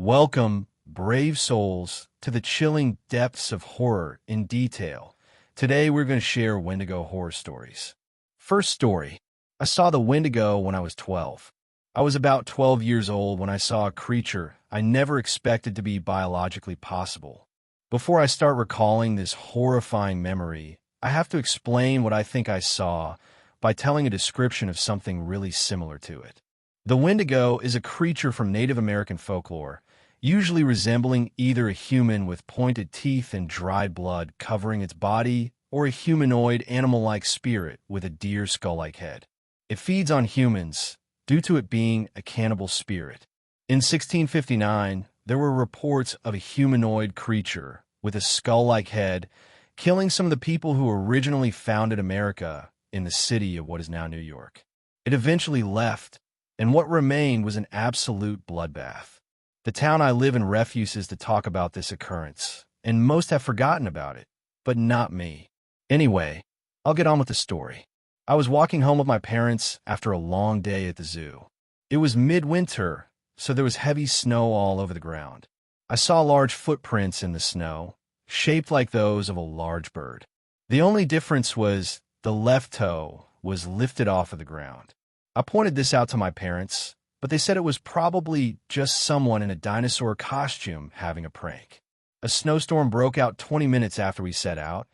Welcome, brave souls, to the chilling depths of horror in detail. Today we're going to share Wendigo horror stories. First story. I saw the Wendigo when I was 12. I was about 12 years old when I saw a creature I never expected to be biologically possible. Before I start recalling this horrifying memory, I have to explain what I think I saw by telling a description of something really similar to it. The Wendigo is a creature from Native American folklore, usually resembling either a human with pointed teeth and dried blood covering its body or a humanoid animal-like spirit with a deer skull-like head. It feeds on humans due to it being a cannibal spirit. In 1659, there were reports of a humanoid creature with a skull-like head killing some of the people who originally founded America in the city of what is now New York. It eventually left, and what remained was an absolute bloodbath. The town I live in refuses to talk about this occurrence, and most have forgotten about it, but not me. Anyway, I'll get on with the story. I was walking home with my parents after a long day at the zoo. It was midwinter, so there was heavy snow all over the ground. I saw large footprints in the snow, shaped like those of a large bird. The only difference was the left toe was lifted off of the ground. I pointed this out to my parents, but they said it was probably just someone in a dinosaur costume having a prank. A snowstorm broke out 20 minutes after we set out,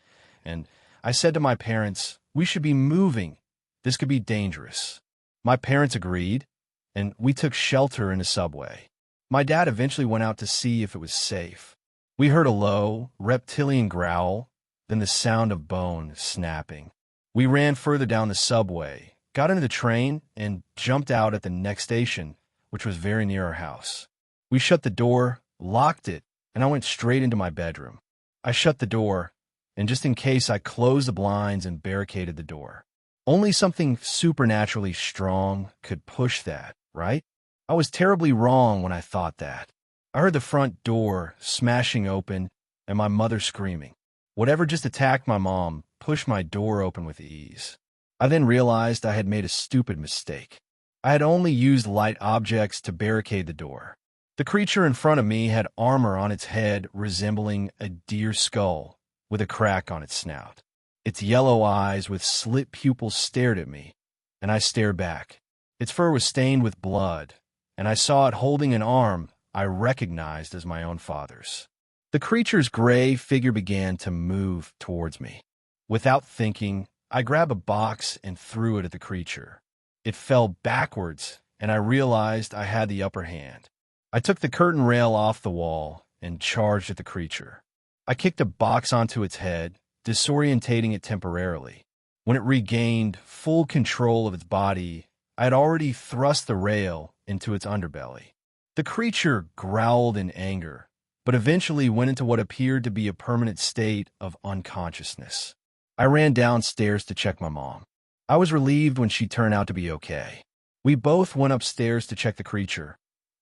and I said to my parents, "We should be moving. This could be dangerous." My parents agreed, and we took shelter in a subway. My dad eventually went out to see if it was safe. We heard a low, reptilian growl, then the sound of bone snapping. We ran further down the subway, got into the train, and jumped out at the next station, which was very near our house. We shut the door, locked it, and I went straight into my bedroom. I shut the door, and just in case, I closed the blinds and barricaded the door. Only something supernaturally strong could push that, right? I was terribly wrong when I thought that. I heard the front door smashing open and my mother screaming. Whatever just attacked my mom pushed my door open with ease. I then realized I had made a stupid mistake. I had only used light objects to barricade the door. The creature in front of me had armor on its head resembling a deer skull with a crack on its snout. Its yellow eyes with slit pupils stared at me, and I stared back. Its fur was stained with blood, and I saw it holding an arm I recognized as my own father's. The creature's gray figure began to move towards me. Without thinking, I grabbed a box and threw it at the creature. It fell backwards, and I realized I had the upper hand. I took the curtain rail off the wall and charged at the creature. I kicked a box onto its head, disorientating it temporarily. When it regained full control of its body, I had already thrust the rail into its underbelly. The creature growled in anger, but eventually went into what appeared to be a permanent state of unconsciousness. I ran downstairs to check my mom. I was relieved when she turned out to be okay. We both went upstairs to check the creature,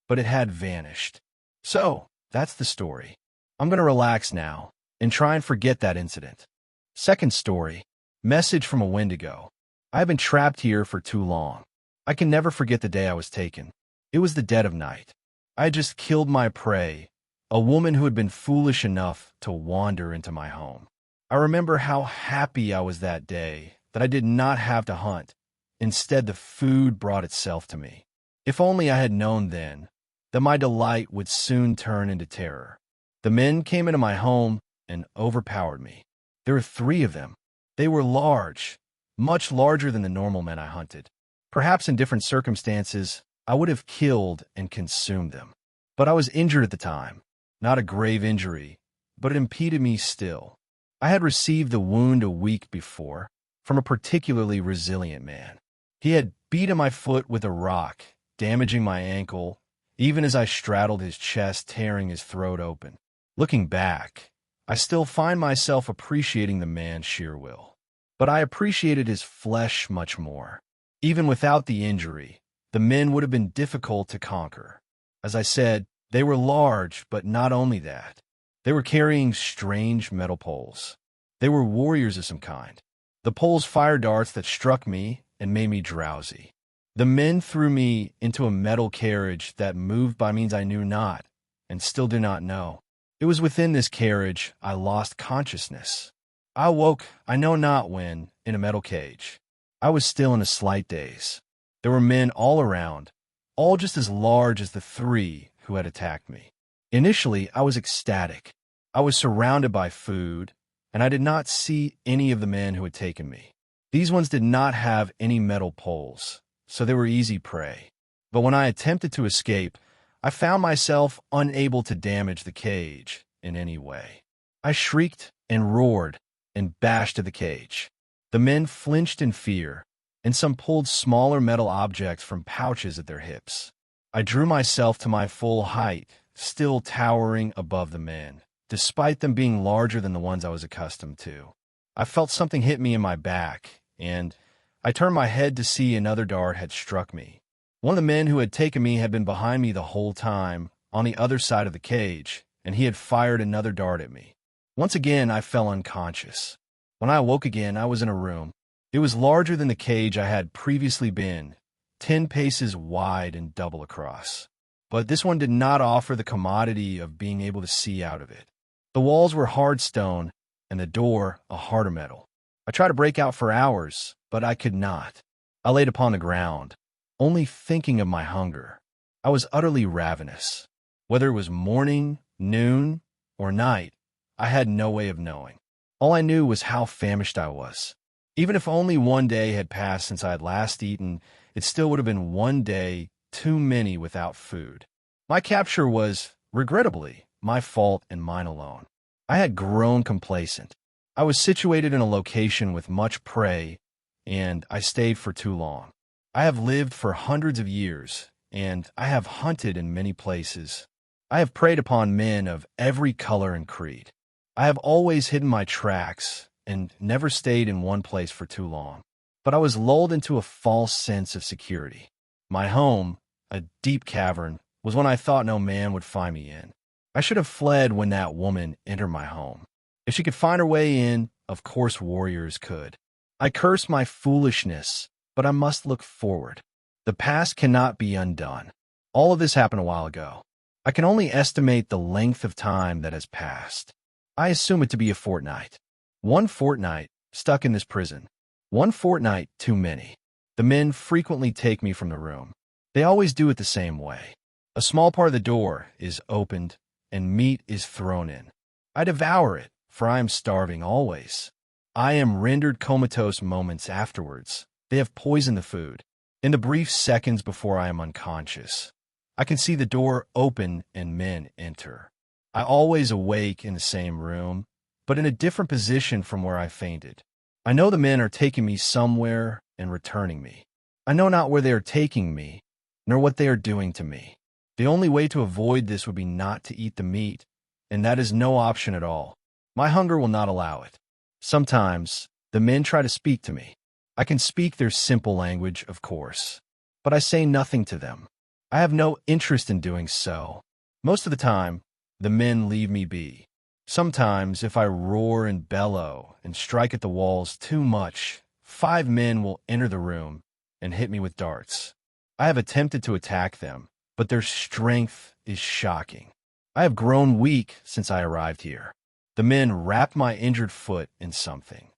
but it had vanished. So, that's the story. I'm going to relax now and try and forget that incident. Second story. Message from a Wendigo. I have been trapped here for too long. I can never forget the day I was taken. It was the dead of night. I had just killed my prey, a woman who had been foolish enough to wander into my home. I remember how happy I was that day that I did not have to hunt. Instead, the food brought itself to me. If only I had known then that my delight would soon turn into terror. The men came into my home and overpowered me. There were 3 of them. They were large, much larger than the normal men I hunted. Perhaps in different circumstances, I would have killed and consumed them. But I was injured at the time. Not a grave injury, but it impeded me still. I had received the wound a week before from a particularly resilient man. He had beaten my foot with a rock, damaging my ankle, even as I straddled his chest, tearing his throat open. Looking back, I still find myself appreciating the man's sheer will. But I appreciated his flesh much more. Even without the injury, the men would have been difficult to conquer. As I said, they were large, but not only that. They were carrying strange metal poles. They were warriors of some kind. The poles fired darts that struck me and made me drowsy. The men threw me into a metal carriage that moved by means I knew not, and still do not know. It was within this carriage I lost consciousness. I awoke, I know not when, in a metal cage. I was still in a slight daze. There were men all around, all just as large as the three who had attacked me. Initially, I was ecstatic. I was surrounded by food, and I did not see any of the men who had taken me. These ones did not have any metal poles, so they were easy prey. But when I attempted to escape, I found myself unable to damage the cage in any way. I shrieked and roared and bashed at the cage. The men flinched in fear, and some pulled smaller metal objects from pouches at their hips. I drew myself to my full height, still towering above the men, despite them being larger than the ones I was accustomed to. I felt something hit me in my back, and I turned my head to see another dart had struck me. One of the men who had taken me had been behind me the whole time, on the other side of the cage, and he had fired another dart at me. Once again, I fell unconscious. When I awoke again, I was in a room. It was larger than the cage I had previously been, 10 paces wide and double across. But this one did not offer the commodity of being able to see out of it. The walls were hard stone, and the door a harder metal. I tried to break out for hours, but I could not. I laid upon the ground, only thinking of my hunger. I was utterly ravenous. Whether it was morning, noon, or night, I had no way of knowing. All I knew was how famished I was. Even if only one day had passed since I had last eaten, it still would have been one day too many without food. My capture was, regrettably, my fault and mine alone. I had grown complacent. I was situated in a location with much prey, and I stayed for too long. I have lived for hundreds of years, and I have hunted in many places. I have preyed upon men of every color and creed. I have always hidden my tracks and never stayed in one place for too long. But I was lulled into a false sense of security. My home, a deep cavern, was one I thought no man would find me in. I should have fled when that woman entered my home. If she could find her way in, of course warriors could. I cursed my foolishness, but I must look forward. The past cannot be undone. All of this happened a while ago. I can only estimate the length of time that has passed. I assume it to be a fortnight. One fortnight stuck in this prison. One fortnight too many. The men frequently take me from the room. They always do it the same way. A small part of the door is opened, and meat is thrown in. I devour it, for I am starving always. I am rendered comatose moments afterwards. They have poisoned the food. In the brief seconds before I am unconscious, I can see the door open and men enter. I always awake in the same room, but in a different position from where I fainted. I know the men are taking me somewhere and returning me. I know not where they are taking me, nor what they are doing to me. The only way to avoid this would be not to eat the meat, and that is no option at all. My hunger will not allow it. Sometimes, the men try to speak to me. I can speak their simple language, of course, but I say nothing to them. I have no interest in doing so. Most of the time, the men leave me be. Sometimes, if I roar and bellow and strike at the walls too much, 5 men will enter the room and hit me with darts. I have attempted to attack them, but their strength is shocking. I have grown weak since I arrived here. The men wrap my injured foot in something.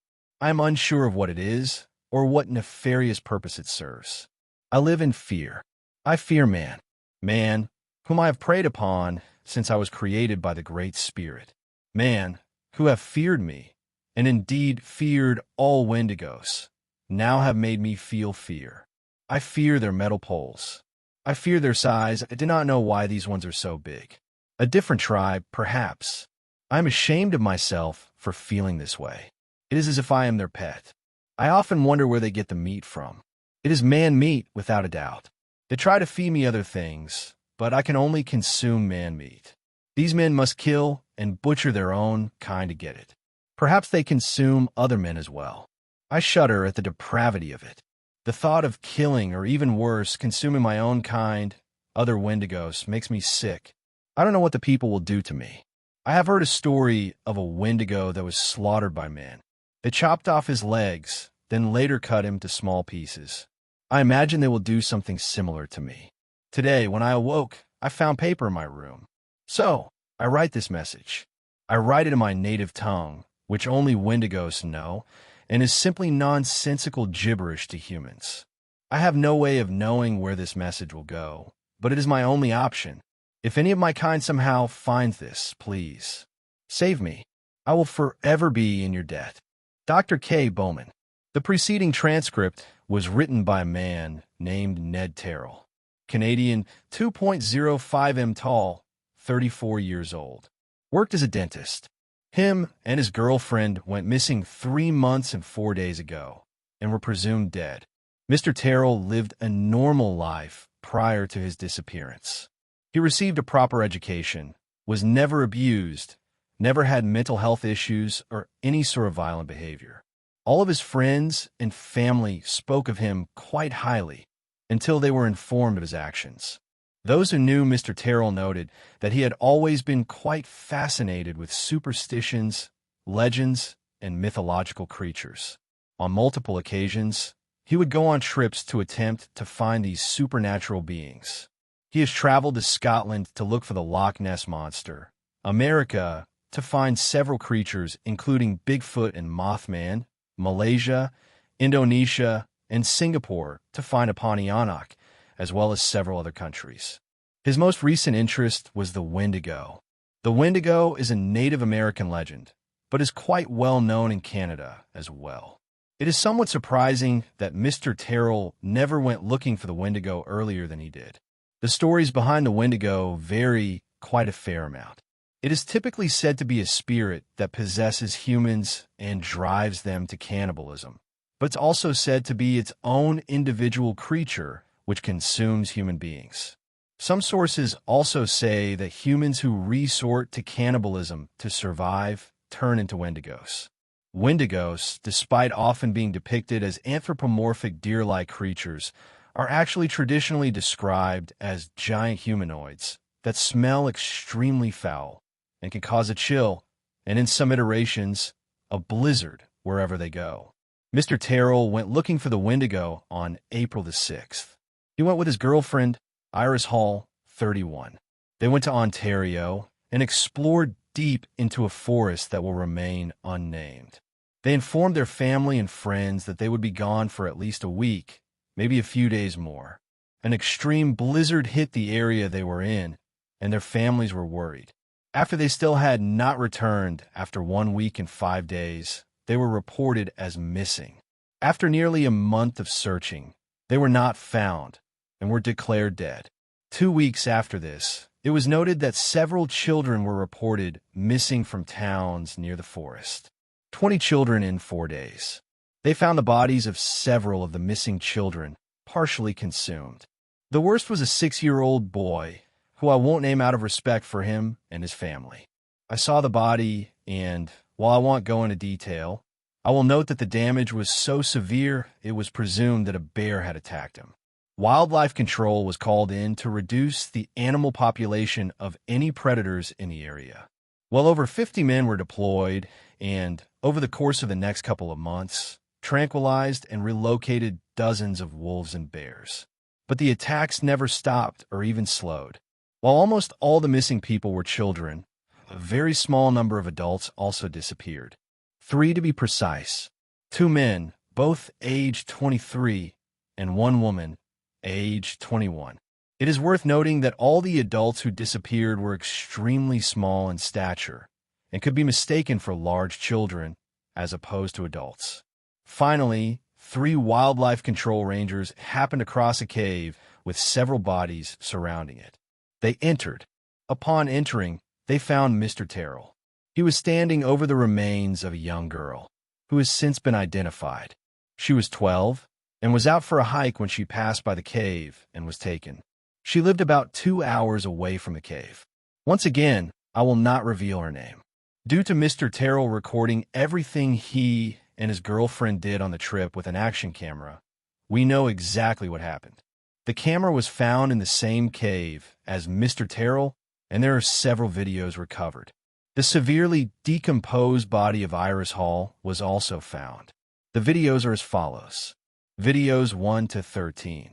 I am unsure of what it is or what nefarious purpose it serves. I live in fear. I fear man, whom I have preyed upon since I was created by the Great Spirit. Man, who have feared me, and indeed feared all Wendigos, now have made me feel fear. I fear their metal poles. I fear their size. I do not know why these ones are so big. A different tribe, perhaps. I am ashamed of myself for feeling this way. It is as if I am their pet. I often wonder where they get the meat from. It is man meat, without a doubt. They try to feed me other things, but I can only consume man meat. These men must kill and butcher their own kind to get it. Perhaps they consume other men as well. I shudder at the depravity of it. The thought of killing, or even worse, consuming my own kind, other Wendigos, makes me sick. I don't know what the people will do to me. I have heard a story of a Wendigo that was slaughtered by men. They chopped off his legs, then later cut him to small pieces. I imagine they will do something similar to me. Today, when I awoke, I found paper in my room. So, I write this message. I write it in my native tongue, which only Wendigos know, and is simply nonsensical gibberish to humans. I have no way of knowing where this message will go, but it is my only option. If any of my kind somehow finds this, please, save me. I will forever be in your debt. Dr. K. Bowman. The preceding transcript was written by a man named Ned Terrell, Canadian, 2.05 m tall, 34 years old. Worked as a dentist. Him and his girlfriend went missing 3 months and 4 days ago and were presumed dead. Mr. Terrell lived a normal life prior to his disappearance. He received a proper education, was never abused, never had mental health issues or any sort of violent behavior. All of his friends and family spoke of him quite highly until they were informed of his actions. Those who knew Mr. Terrell noted that he had always been quite fascinated with superstitions, legends, and mythological creatures. On multiple occasions, he would go on trips to attempt to find these supernatural beings. He has traveled to Scotland to look for the Loch Ness Monster, America to find several creatures including Bigfoot and Mothman, Malaysia, Indonesia, and Singapore to find a Pontianak, as well as several other countries. His most recent interest was the Wendigo. The Wendigo is a Native American legend, but is quite well known in Canada as well. It is somewhat surprising that Mr. Terrell never went looking for the Wendigo earlier than he did. The stories behind the Wendigo vary quite a fair amount. It is typically said to be a spirit that possesses humans and drives them to cannibalism, but it's also said to be its own individual creature which consumes human beings. Some sources also say that humans who resort to cannibalism to survive turn into Wendigos. Wendigos, despite often being depicted as anthropomorphic deer-like creatures, are actually traditionally described as giant humanoids that smell extremely foul and can cause a chill, and in some iterations, a blizzard wherever they go. Mr. Terrell went looking for the Wendigo on April the 6th. He went with his girlfriend, Iris Hall, 31. They went to Ontario and explored deep into a forest that will remain unnamed. They informed their family and friends that they would be gone for at least a week, maybe a few days more. An extreme blizzard hit the area they were in, and their families were worried. After they still had not returned after 1 week and 5 days, they were reported as missing. After nearly a month of searching, they were not found and were declared dead. 2 weeks after this, it was noted that several children were reported missing from towns near the forest. 20 children in 4 days. They found the bodies of several of the missing children, partially consumed. The worst was a 6-year-old boy, who I won't name out of respect for him and his family. I saw the body, and while I won't go into detail, I will note that the damage was so severe it was presumed that a bear had attacked him. Wildlife control was called in to reduce the animal population of any predators in the area. Well over 50 men were deployed, and over the course of the next couple of months, tranquilized and relocated dozens of wolves and bears. But the attacks never stopped or even slowed. While almost all the missing people were children, a very small number of adults also disappeared. 3 to be precise. 2 men, both aged 23, and 1 woman, aged 21. It is worth noting that all the adults who disappeared were extremely small in stature and could be mistaken for large children as opposed to adults. Finally, 3 wildlife control rangers happened across a cave with several bodies surrounding it. They entered. Upon entering, they found Mr. Terrell. He was standing over the remains of a young girl, who has since been identified. She was 12 and was out for a hike when she passed by the cave and was taken. She lived about 2 hours away from the cave. Once again, I will not reveal her name. Due to Mr. Terrell recording everything he and his girlfriend did on the trip with an action camera, we know exactly what happened. The camera was found in the same cave as Mr. Terrell, and there are several videos recovered. The severely decomposed body of Iris Hall was also found. The videos are as follows. Videos 1 to 13.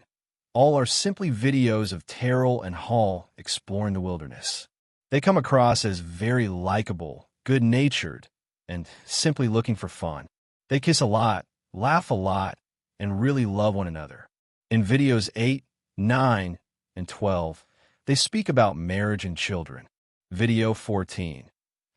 All are simply videos of Terrell and Hall exploring the wilderness. They come across as very likable, good-natured, and simply looking for fun. They kiss a lot, laugh a lot, and really love one another. In videos 8, 9, and 12, they speak about marriage and children. Video 14.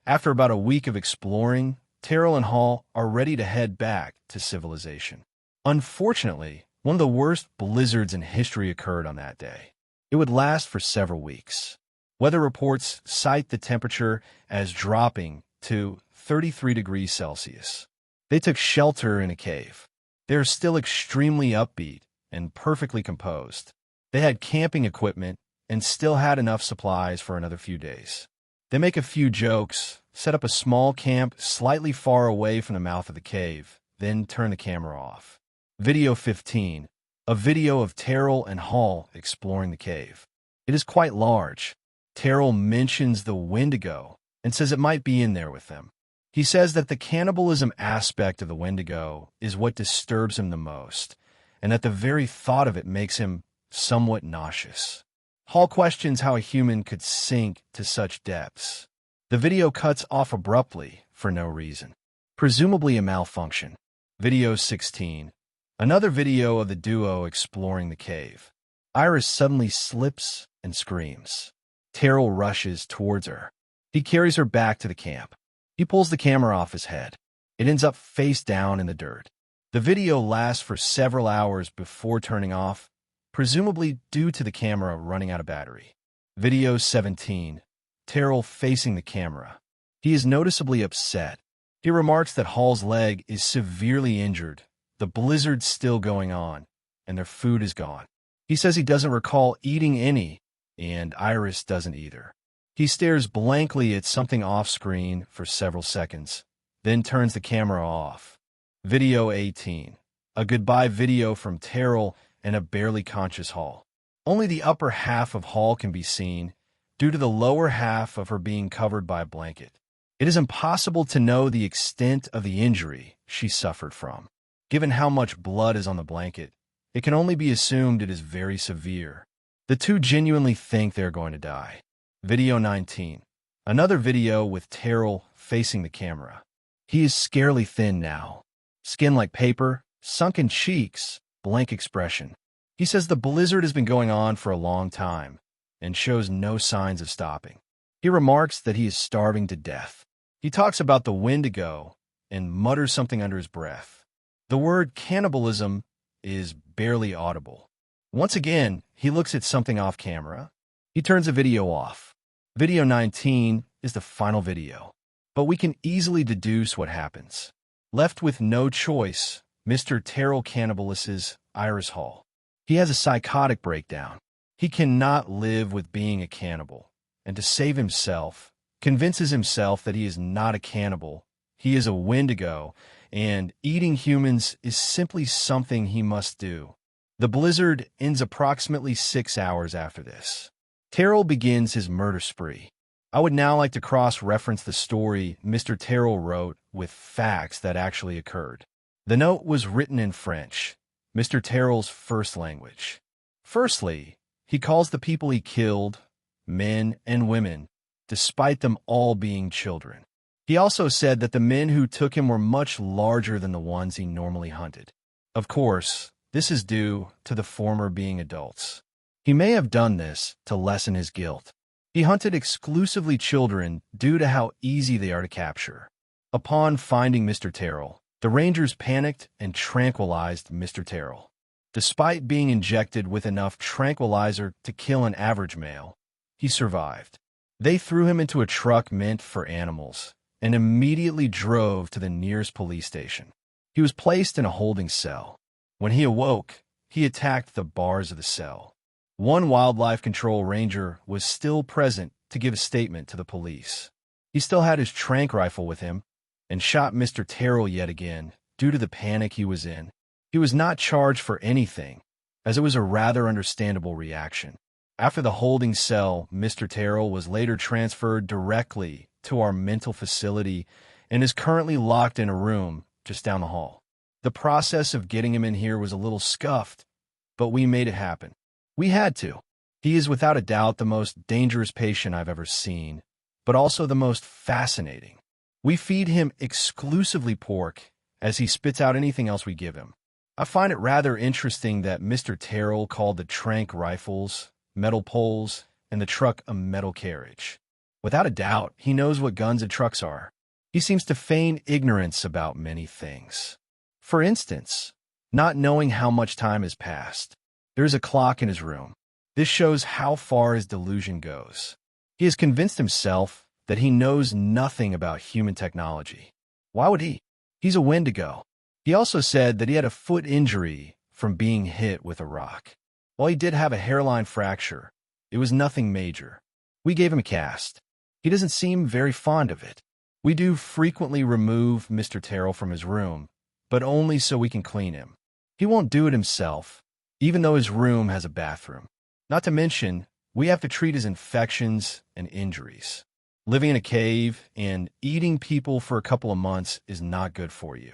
After about a week of exploring, Terrell and Hall are ready to head back to civilization. Unfortunately, one of the worst blizzards in history occurred on that day. It would last for several weeks. Weather reports cite the temperature as dropping to 33 degrees Celsius. They took shelter in a cave. They are still extremely upbeat and perfectly composed. They had camping equipment and still had enough supplies for another few days. They make a few jokes, set up a small camp slightly far away from the mouth of the cave, then turn the camera off. Video 15. A video of Terrell and Hall exploring the cave. It is quite large. Terrell mentions the Wendigo and says it might be in there with them. He says that the cannibalism aspect of the Wendigo is what disturbs him the most, and that the very thought of it makes him somewhat nauseous. Hall questions how a human could sink to such depths. The video cuts off abruptly for no reason, presumably a malfunction. Video 16. Another video of the duo exploring the cave. Iris suddenly slips and screams. Terrell rushes towards her. He carries her back to the camp. He pulls the camera off his head. It ends up face down in the dirt. The video lasts for several hours before turning off, presumably due to the camera running out of battery. Video 17. Terrell facing the camera. He is noticeably upset. He remarks that Hall's leg is severely injured, the blizzard's still going on, and their food is gone. He says he doesn't recall eating any, and Iris doesn't either. He stares blankly at something off-screen for several seconds, then turns the camera off. Video 18. A goodbye video from Terrell and a barely conscious Hall. Only the upper half of Hall can be seen, due to the lower half of her being covered by a blanket. It is impossible to know the extent of the injury she suffered from. Given how much blood is on the blanket, it can only be assumed it is very severe. The two genuinely think they're going to die. Video 19. Another video with Terrell facing the camera. He is scarily thin now. Skin like paper, sunken cheeks, blank expression. He says the blizzard has been going on for a long time and shows no signs of stopping. He remarks that he is starving to death. He talks about the Wendigo and mutters something under his breath. The word cannibalism is barely audible. Once again, he looks at something off camera. He turns the video off. Video 19 is the final video, but we can easily deduce what happens. Left with no choice, Mr. Terrell cannibalizes Iris Hall. He has a psychotic breakdown. He cannot live with being a cannibal, and to save himself, convinces himself that he is not a cannibal, he is a Wendigo, and eating humans is simply something he must do. The blizzard ends approximately 6 hours after this. Terrell begins his murder spree. I would now like to cross-reference the story Mr. Terrell wrote with facts that actually occurred. The note was written in French, Mr. Terrell's first language. Firstly, he calls the people he killed men and women, despite them all being children. He also said that the men who took him were much larger than the ones he normally hunted. Of course, this is due to the former being adults. He may have done this to lessen his guilt. He hunted exclusively children due to how easy they are to capture. Upon finding Mr. Terrell, the Rangers panicked and tranquilized Mr. Terrell. Despite being injected with enough tranquilizer to kill an average male, he survived. They threw him into a truck meant for animals and immediately drove to the nearest police station. He was placed in a holding cell. When he awoke, he attacked the bars of the cell. One wildlife control ranger was still present to give a statement to the police. He still had his tranq rifle with him and shot Mr. Terrell yet again due to the panic he was in. He was not charged for anything, as it was a rather understandable reaction. After the holding cell, Mr. Terrell was later transferred directly to our mental facility and is currently locked in a room just down the hall. The process of getting him in here was a little scuffed, but we made it happen. We had to. He is without a doubt the most dangerous patient I've ever seen, but also the most fascinating. We feed him exclusively pork, as he spits out anything else we give him. I find it rather interesting that Mr. Terrell called the trank rifles, metal poles, and the truck a metal carriage. Without a doubt, he knows what guns and trucks are. He seems to feign ignorance about many things. For instance, not knowing how much time has passed. There's a clock in his room. This shows how far his delusion goes. He has convinced himself that he knows nothing about human technology. Why would he? He's a Wendigo. He also said that he had a foot injury from being hit with a rock. While he did have a hairline fracture, it was nothing major. We gave him a cast. He doesn't seem very fond of it. We do frequently remove Mr. Terrell from his room, but only so we can clean him. He won't do it himself, even though his room has a bathroom. Not to mention, we have to treat his infections and injuries. Living in a cave and eating people for a couple of months is not good for you.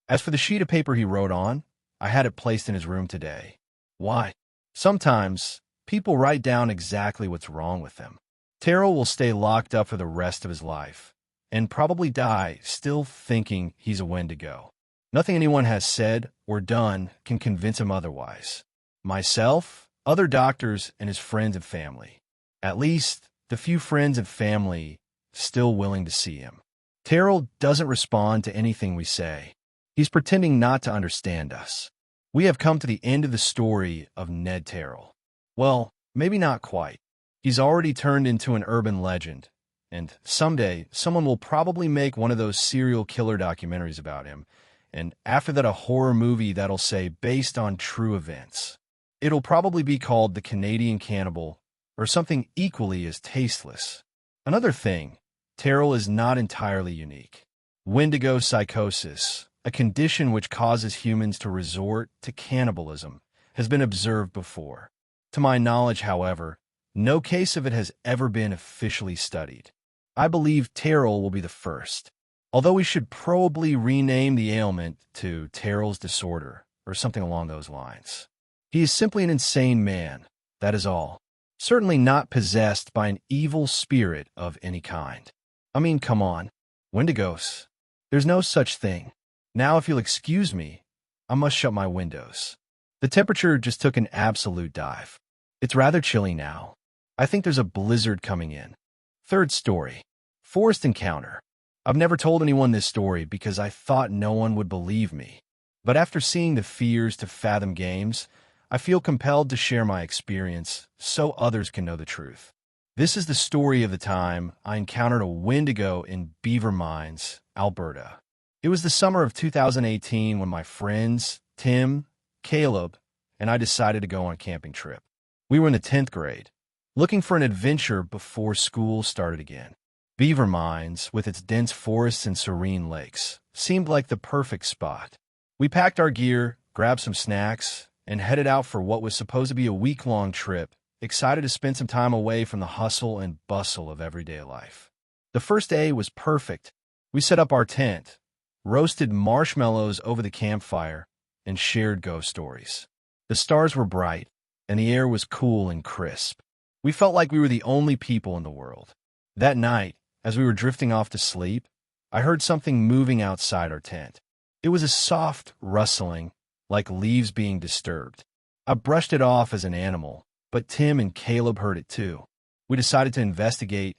As for the sheet of paper he wrote on, I had it placed in his room today. Why? Sometimes, people write down exactly what's wrong with them. Terrell will stay locked up for the rest of his life, and probably die still thinking he's a Wendigo. Nothing anyone has said or done can convince him otherwise. Myself, other doctors, and his friends and family. At least, the few friends and family still willing to see him. Terrell doesn't respond to anything we say. He's pretending not to understand us. We have come to the end of the story of Ned Terrell. Well, maybe not quite. He's already turned into an urban legend, and someday someone will probably make one of those serial killer documentaries about him, and after that a horror movie that'll say based on true events. It'll probably be called The Canadian Cannibal, or something equally as tasteless. Another thing, Terrell is not entirely unique. Wendigo psychosis, a condition which causes humans to resort to cannibalism, has been observed before. To my knowledge, however, no case of it has ever been officially studied. I believe Terrell will be the first, although we should probably rename the ailment to Terrell's disorder, or something along those lines. He is simply an insane man, that is all. Certainly not possessed by an evil spirit of any kind. I mean, come on. Wendigos. There's no such thing. Now, if you'll excuse me, I must shut my windows. The temperature just took an absolute dive. It's rather chilly now. I think there's a blizzard coming in. Third story. Forest encounter. I've never told anyone this story because I thought no one would believe me. But after seeing the Fears to Fathom games, I feel compelled to share my experience so others can know the truth. This is the story of the time I encountered a Wendigo in Beaver Mines, Alberta. It was the summer of 2018 when my friends, Tim, Caleb, and I decided to go on a camping trip. We were in the 10th grade, looking for an adventure before school started again. Beaver Mines, with its dense forests and serene lakes, seemed like the perfect spot. We packed our gear, grabbed some snacks, and headed out for what was supposed to be a week-long trip, excited to spend some time away from the hustle and bustle of everyday life. The first day was perfect. We set up our tent, roasted marshmallows over the campfire, and shared ghost stories. The stars were bright, and the air was cool and crisp. We felt like we were the only people in the world. That night, as we were drifting off to sleep, I heard something moving outside our tent. It was a soft rustling, like leaves being disturbed. I brushed it off as an animal, but Tim and Caleb heard it too. We decided to investigate,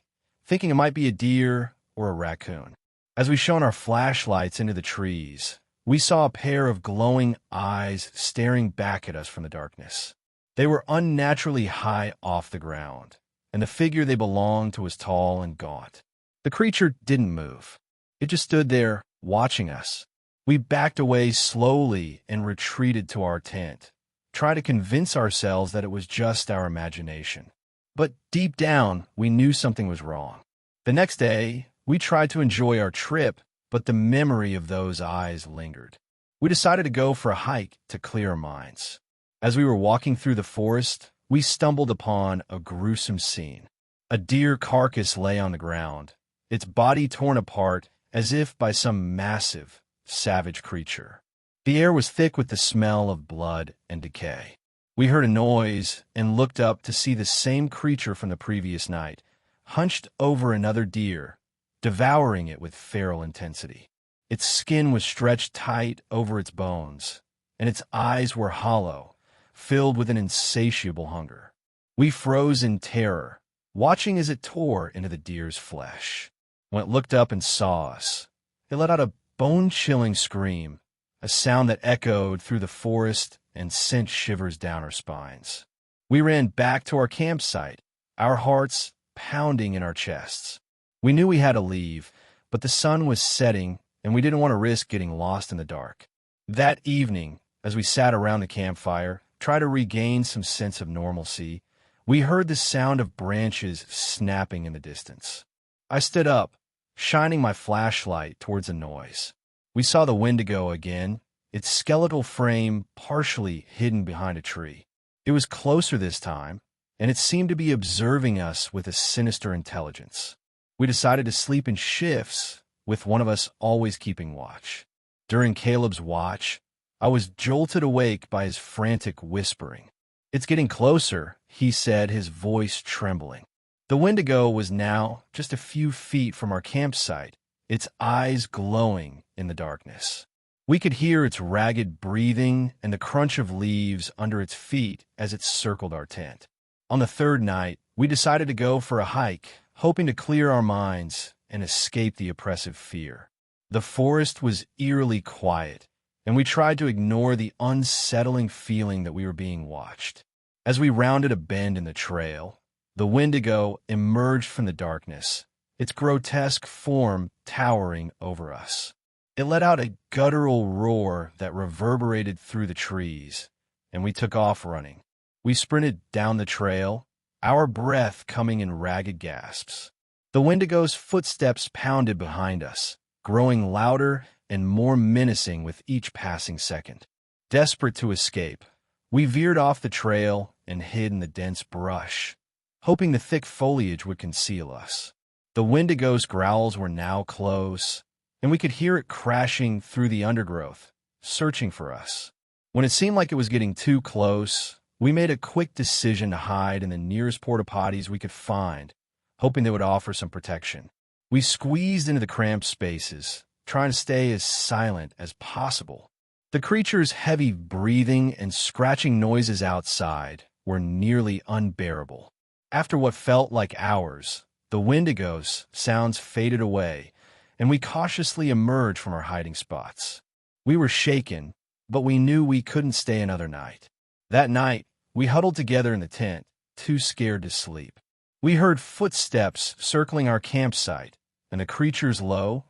thinking it might be a deer or a raccoon. As we shone our flashlights into the trees, we saw a pair of glowing eyes staring back at us from the darkness. They were unnaturally high off the ground, and the figure they belonged to was tall and gaunt. The creature didn't move. It just stood there, watching us. We backed away slowly and retreated to our tent, trying to convince ourselves that it was just our imagination. But deep down, we knew something was wrong. The next day, we tried to enjoy our trip, but the memory of those eyes lingered. We decided to go for a hike to clear our minds. As we were walking through the forest, we stumbled upon a gruesome scene. A deer carcass lay on the ground, its body torn apart as if by some massive, savage creature. The air was thick with the smell of blood and decay. We heard a noise and looked up to see the same creature from the previous night, hunched over another deer, devouring it with feral intensity. Its skin was stretched tight over its bones, and its eyes were hollow, filled with an insatiable hunger. We froze in terror, watching as it tore into the deer's flesh. When it looked up and saw us, it let out a bone-chilling scream, a sound that echoed through the forest and sent shivers down our spines. We ran back to our campsite, our hearts pounding in our chests. We knew we had to leave, but the sun was setting, and we didn't want to risk getting lost in the dark. That evening, as we sat around the campfire, trying to regain some sense of normalcy, we heard the sound of branches snapping in the distance. I stood up, shining my flashlight towards the noise. We saw the Wendigo again, its skeletal frame partially hidden behind a tree. It was closer this time, and it seemed to be observing us with a sinister intelligence. We decided to sleep in shifts, with one of us always keeping watch. During Caleb's watch, I was jolted awake by his frantic whispering. "It's getting closer," he said, his voice trembling. The Wendigo was now just a few feet from our campsite, its eyes glowing in the darkness. We could hear its ragged breathing and the crunch of leaves under its feet as it circled our tent. On the third night, we decided to go for a hike, hoping to clear our minds and escape the oppressive fear. The forest was eerily quiet, and we tried to ignore the unsettling feeling that we were being watched. As we rounded a bend in the trail, the Wendigo emerged from the darkness, its grotesque form towering over us. It let out a guttural roar that reverberated through the trees, and we took off running. We sprinted down the trail, our breath coming in ragged gasps. The Wendigo's footsteps pounded behind us, growing louder and more menacing with each passing second. Desperate to escape, we veered off the trail and hid in the dense brush, hoping the thick foliage would conceal us. The Wendigo's growls were now close, and we could hear it crashing through the undergrowth, searching for us. When it seemed like it was getting too close, we made a quick decision to hide in the nearest porta-potties we could find, hoping they would offer some protection. We squeezed into the cramped spaces, trying to stay as silent as possible. The creature's heavy breathing and scratching noises outside were nearly unbearable. After what felt like hours, the Wendigo's sounds faded away, and we cautiously emerged from our hiding spots. We were shaken, but we knew we couldn't stay another night. That night, we huddled together in the tent, too scared to sleep. We heard footsteps circling our campsite, and the creature's low,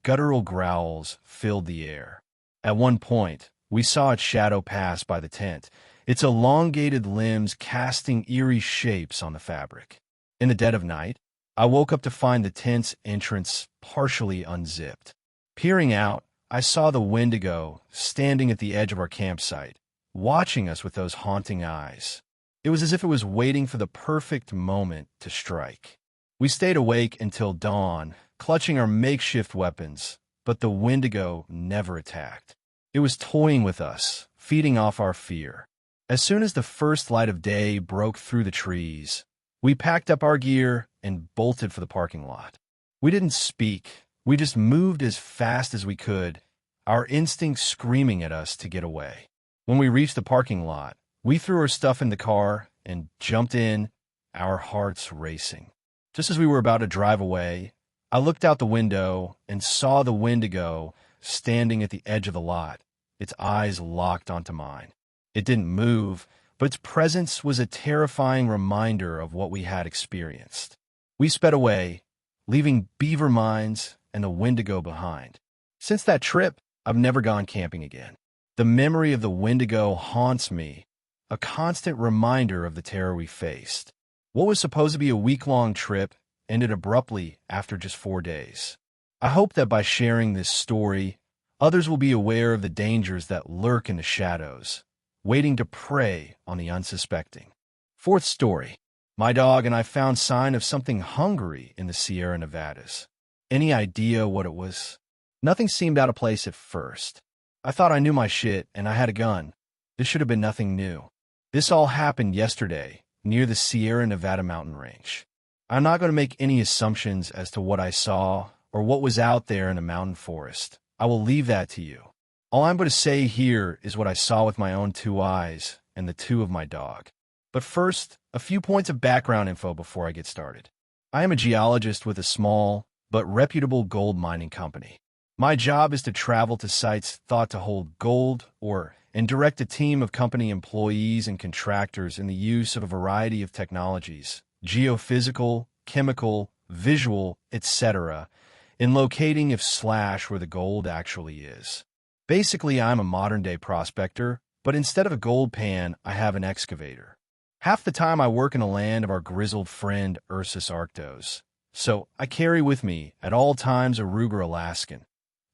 guttural growls filled the air. At one point, we saw its shadow pass by the tent, its elongated limbs casting eerie shapes on the fabric. In the dead of night, I woke up to find the tent's entrance partially unzipped. Peering out, I saw the Wendigo standing at the edge of our campsite, watching us with those haunting eyes. It was as if it was waiting for the perfect moment to strike. We stayed awake until dawn, clutching our makeshift weapons, but the Wendigo never attacked. It was toying with us, feeding off our fear. As soon as the first light of day broke through the trees, we packed up our gear and bolted for the parking lot. We didn't speak. We just moved as fast as we could, our instincts screaming at us to get away. When we reached the parking lot, we threw our stuff in the car and jumped in, our hearts racing. Just as we were about to drive away, I looked out the window and saw the Wendigo standing at the edge of the lot, its eyes locked onto mine. It didn't move, but its presence was a terrifying reminder of what we had experienced. We sped away, leaving beaver mines and the Wendigo behind. Since that trip, I've never gone camping again. The memory of the Wendigo haunts me, a constant reminder of the terror we faced. What was supposed to be a week-long trip ended abruptly after just 4 days. I hope that by sharing this story, others will be aware of the dangers that lurk in the shadows, waiting to prey on the unsuspecting. Fourth story. My dog and I found sign of something hungry in the Sierra Nevadas. Any idea what it was? Nothing seemed out of place at first. I thought I knew my shit and I had a gun. This should have been nothing new. This all happened yesterday, near the Sierra Nevada mountain range. I'm not going to make any assumptions as to what I saw or what was out there in a mountain forest. I will leave that to you. All I'm going to say here is what I saw with my own two eyes and the two of my dog. But first, a few points of background info before I get started. I am a geologist with a small but reputable gold mining company. My job is to travel to sites thought to hold gold and direct a team of company employees and contractors in the use of a variety of technologies, geophysical, chemical, visual, etc., in locating where the gold actually is. Basically, I'm a modern-day prospector, but instead of a gold pan, I have an excavator. Half the time I work in the land of our grizzled friend Ursus Arctos, so I carry with me, at all times, a Ruger Alaskan.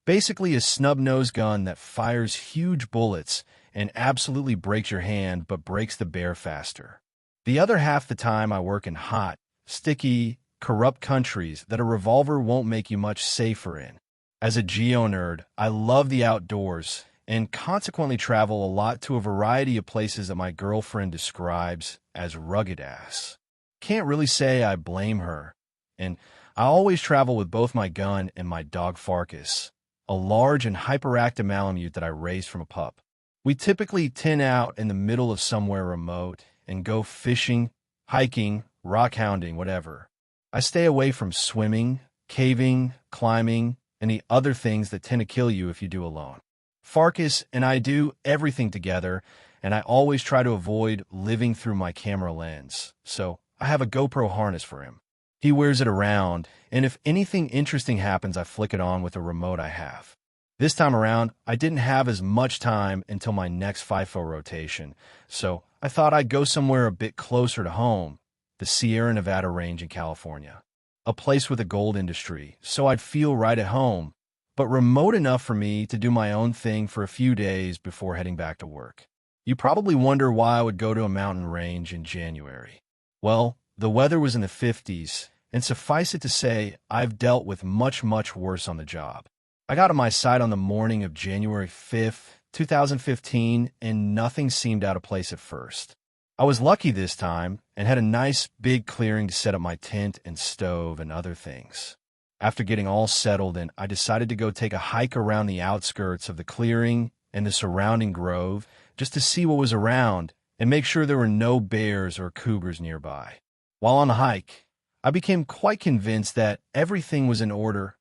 Basically a snub-nosed gun that fires huge bullets and absolutely breaks your hand but breaks the bear faster. The other half the time I work in hot, sticky, corrupt countries that a revolver won't make you much safer in. As a geo-nerd, I love the outdoors and consequently travel a lot to a variety of places that my girlfriend describes as rugged-ass. Can't really say I blame her, and I always travel with both my gun and my dog Farkas, a large and hyperactive Malamute that I raised from a pup. We typically tin out in the middle of somewhere remote and go fishing, hiking, rock hounding, whatever. I stay away from swimming, caving, climbing, and the other things that tend to kill you if you do alone. Farkas and I do everything together, and I always try to avoid living through my camera lens, so I have a GoPro harness for him. He wears it around, and if anything interesting happens, I flick it on with a remote I have. This time around, I didn't have as much time until my next FIFO rotation, so I thought I'd go somewhere a bit closer to home, the Sierra Nevada range in California. A place with a gold industry, so I'd feel right at home, but remote enough for me to do my own thing for a few days before heading back to work. You probably wonder why I would go to a mountain range in January. Well, the weather was in the 50s, and suffice it to say, I've dealt with much, much worse on the job. I got on my site on the morning of January 5th, 2015, and nothing seemed out of place at first. I was lucky this time and had a nice big clearing to set up my tent and stove and other things. After getting all settled in, I decided to go take a hike around the outskirts of the clearing and the surrounding grove just to see what was around and make sure there were no bears or cougars nearby. While on the hike, I became quite convinced that everything was in order.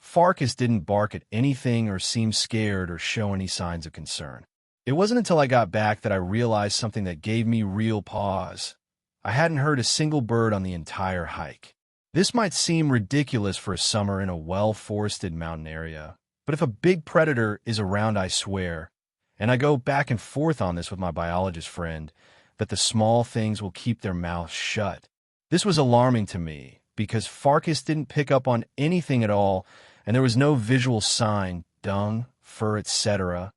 Farkas didn't bark at anything or seem scared or show any signs of concern. It wasn't until I got back that I realized something that gave me real pause. I hadn't heard a single bird on the entire hike. This might seem ridiculous for a summer in a well-forested mountain area, but if a big predator is around, I swear, and I go back and forth on this with my biologist friend, that the small things will keep their mouths shut. This was alarming to me because Farkas didn't pick up on anything at all, and there was no visual sign, dung, fur, etc.,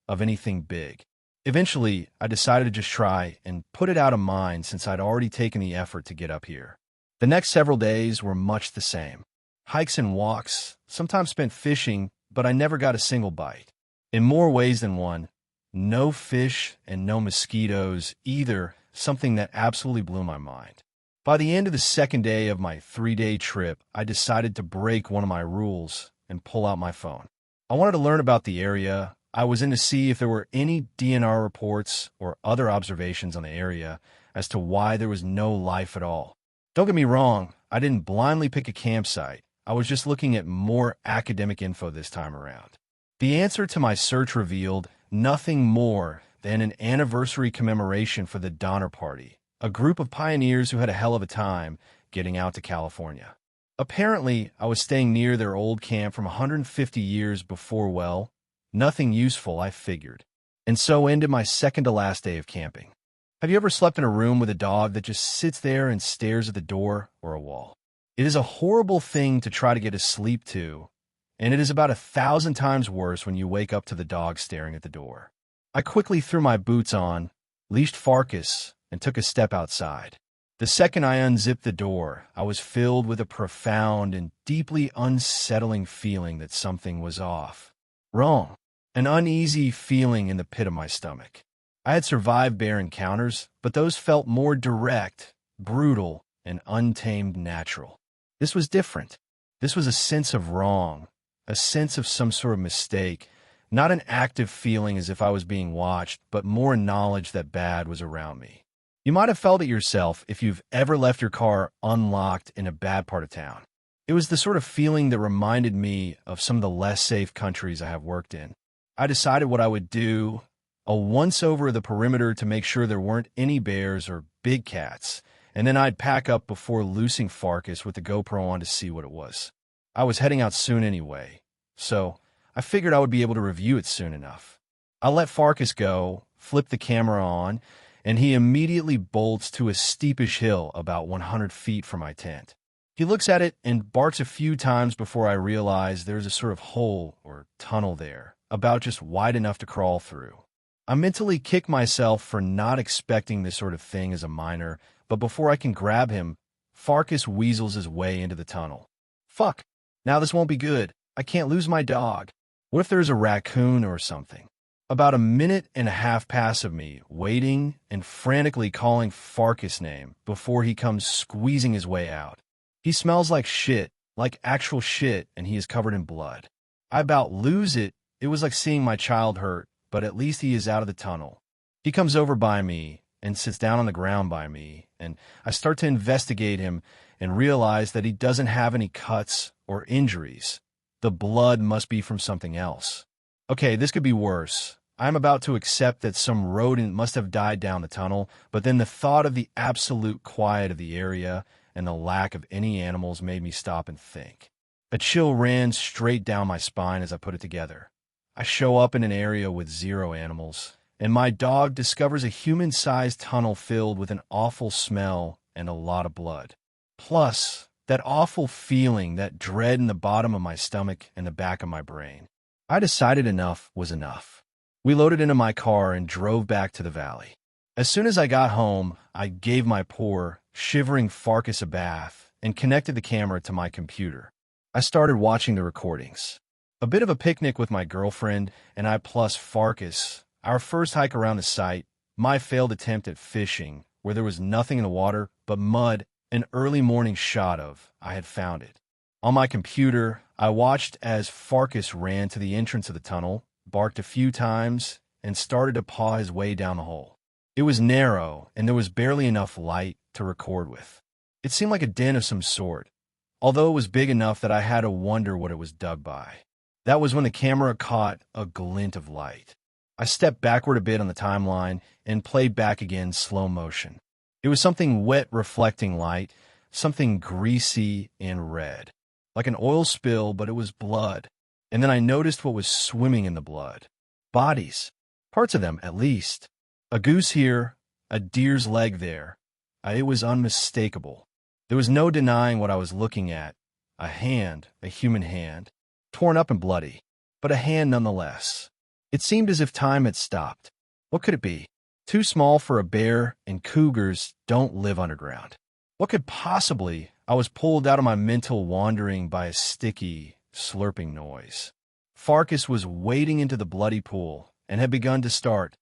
of anything big. Eventually, I decided to just try and put it out of mind since I'd already taken the effort to get up here. The next several days were much the same. Hikes and walks, sometimes spent fishing, but I never got a single bite. In more ways than one, no fish and no mosquitoes either, something that absolutely blew my mind. By the end of the second day of my 3-day trip, I decided to break one of my rules and pull out my phone. I wanted to learn about the area. I was in to see if there were any DNR reports or other observations on the area as to why there was no life at all. Don't get me wrong, I didn't blindly pick a campsite. I was just looking at more academic info this time around. The answer to my search revealed nothing more than an anniversary commemoration for the Donner Party, a group of pioneers who had a hell of a time getting out to California. Apparently, I was staying near their old camp from 150 years before, well, nothing useful, I figured. And so ended my second to last day of camping. Have you ever slept in a room with a dog that just sits there and stares at the door or a wall? It is a horrible thing to try to get asleep to, and it is about 1,000 times worse when you wake up to the dog staring at the door. I quickly threw my boots on, leashed Farkas, and took a step outside. The second I unzipped the door, I was filled with a profound and deeply unsettling feeling that something was off. Wrong. An uneasy feeling in the pit of my stomach. I had survived bear encounters, but those felt more direct, brutal, and untamed natural. This was different. This was a sense of wrong, a sense of some sort of mistake, not an active feeling as if I was being watched, but more knowledge that bad was around me. You might have felt it yourself if you've ever left your car unlocked in a bad part of town. It was the sort of feeling that reminded me of some of the less safe countries I have worked in. I decided what I would do, a once-over of the perimeter to make sure there weren't any bears or big cats, and then I'd pack up before loosing Farkas with the GoPro on to see what it was. I was heading out soon anyway, so I figured I would be able to review it soon enough. I let Farkas go, flip the camera on, and he immediately bolts to a steepish hill about 100 feet from my tent. He looks at it and barks a few times before I realize there's a sort of hole or tunnel there, about just wide enough to crawl through. I mentally kick myself for not expecting this sort of thing as a minor, but before I can grab him, Farkas weasels his way into the tunnel. Fuck! Now this won't be good. I can't lose my dog. What if there's a raccoon or something? About a minute and a half pass of me, waiting and frantically calling Farkas' name before he comes squeezing his way out. He smells like shit, like actual shit, and he is covered in blood. I about lose it. It was like seeing my child hurt, but at least he is out of the tunnel. He comes over by me and sits down on the ground by me, and I start to investigate him and realize that he doesn't have any cuts or injuries. The blood must be from something else. Okay, this could be worse. I'm about to accept that some rodent must have died down the tunnel, but then the thought of the absolute quiet of the area and the lack of any animals made me stop and think. A chill ran straight down my spine as I put it together. I show up in an area with 0 animals, and my dog discovers a human-sized tunnel filled with an awful smell and a lot of blood. Plus, that awful feeling, that dread in the bottom of my stomach and the back of my brain. I decided enough was enough. We loaded into my car and drove back to the valley. As soon as I got home, I gave my poor, shivering Farkas a bath and connected the camera to my computer. I started watching the recordings. A bit of a picnic with my girlfriend and I plus Farkas, our first hike around the site, my failed attempt at fishing, where there was nothing in the water but mud, an early morning shot of I had found it. On my computer, I watched as Farkas ran to the entrance of the tunnel, barked a few times, and started to paw his way down the hole. It was narrow, and there was barely enough light to record with. It seemed like a den of some sort, although it was big enough that I had to wonder what it was dug by. That was when the camera caught a glint of light. I stepped backward a bit on the timeline and played back again slow motion. It was something wet reflecting light, something greasy and red. Like an oil spill, but it was blood. And then I noticed what was swimming in the blood. Bodies. Parts of them, at least. A goose here, a deer's leg there. It was unmistakable. There was no denying what I was looking at. A hand, a human hand. Torn up and bloody, but a hand nonetheless. It seemed as if time had stopped. What could it be? Too small for a bear, and cougars don't live underground. What could possibly? I was pulled out of my mental wandering by a sticky, slurping noise. Farkas was wading into the bloody pool and had begun to start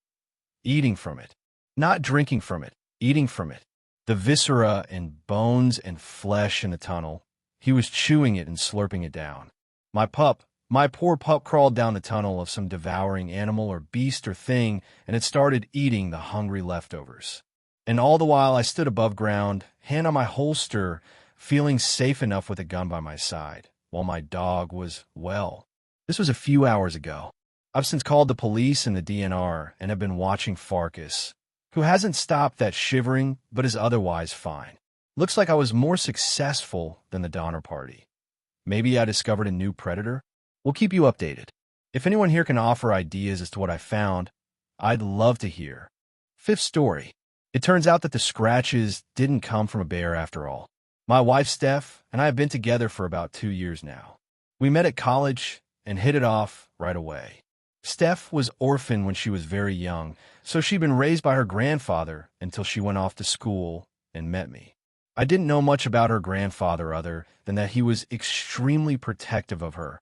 eating from it. Not drinking from it, eating from it. The viscera and bones and flesh in the tunnel. He was chewing it and slurping it down. My poor pup crawled down the tunnel of some devouring animal or beast or thing, and it started eating the hungry leftovers. And all the while I stood above ground, hand on my holster, feeling safe enough with a gun by my side, while my dog was, well, this was a few hours ago. I've since called the police and the DNR and have been watching Farkas, who hasn't stopped that shivering but is otherwise fine. Looks like I was more successful than the Donner Party. Maybe I discovered a new predator? We'll keep you updated. If anyone here can offer ideas as to what I found, I'd love to hear. Fifth story. It turns out that the scratches didn't come from a bear after all. My wife, Steph, and I have been together for about 2 years now. We met at college and hit it off right away. Steph was orphaned when she was very young, so she'd been raised by her grandfather until she went off to school and met me. I didn't know much about her grandfather other than that he was extremely protective of her,